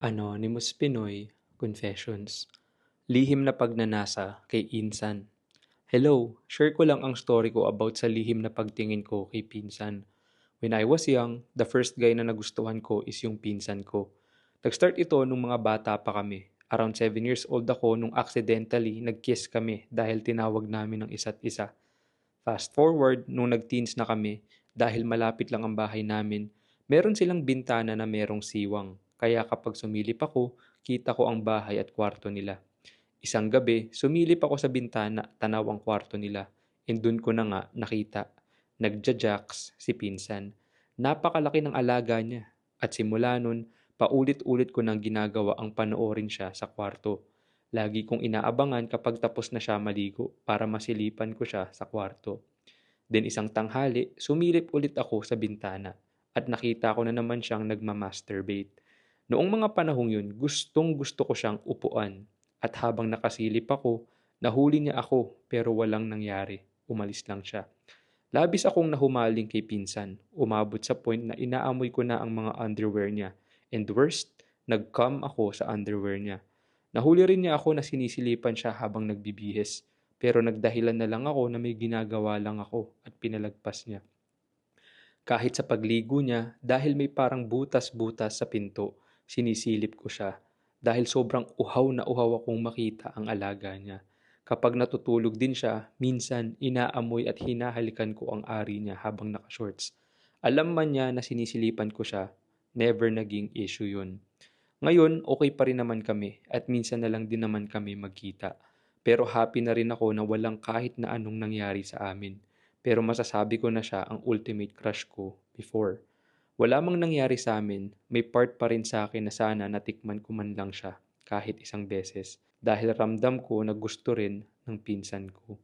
Anonymous Pinoy Confessions. Lihim na pagnanasa kay Insan. Hello, share ko lang ang story ko about sa lihim na pagtingin ko kay Pinsan. When I was young, the first guy na nagustuhan ko is yung pinsan ko. Nag-start ito nung mga bata pa kami. Around 7 years old ako nung accidentally nag-kiss kami dahil tinawag namin ng isa't isa. Fast forward, nung nag-teens na kami, dahil malapit lang ang bahay namin, meron silang bintana na merong siwang. Kaya kapag sumilip ako, kita ko ang bahay at kwarto nila. Isang gabi, sumilip ako sa bintana, tanaw ang kwarto nila. And dun ko na nga nakita. Nagja-jacks si Pinsan. Napakalaki ng alaga niya. At simula nun, paulit-ulit ko nang ginagawa ang panoorin siya sa kwarto. Lagi kong inaabangan kapag tapos na siya maligo para masilipan ko siya sa kwarto. Then isang tanghali, sumilip ulit ako sa bintana at nakita ko na naman siyang nagmamasturbate. Noong mga panahong yun, gustong gusto ko siyang upuan at habang nakasilip ako, nahuli niya ako pero walang nangyari. Umalis lang siya. Labis akong nahumaling kay Pinsan. Umabot sa point na inaamoy ko na ang mga underwear niya. And worst, nag-cum ako sa underwear niya. Nahuli rin niya ako na sinisilipan siya habang nagbibihis. Pero nagdahilan na lang ako na may ginagawa lang ako at pinalagpas niya. Kahit sa pagligo niya, dahil may parang butas-butas sa pinto, sinisilip ko siya. Dahil sobrang uhaw na uhaw akong makita ang alaga niya. Kapag natutulog din siya, minsan inaamoy at hinahalikan ko ang ari niya habang nakashorts. Alam man niya na sinisilipan ko siya, never naging issue yun. Ngayon, okay pa rin naman kami at minsan na lang din naman kami magkita. Pero happy na rin ako na walang kahit na anong nangyari sa amin. Pero masasabi ko na siya ang ultimate crush ko before. Wala mang nangyari sa amin, may part pa rin sa akin na sana natikman ko man lang siya kahit isang beses. Dahil ramdam ko na gusto rin ng pinsan ko.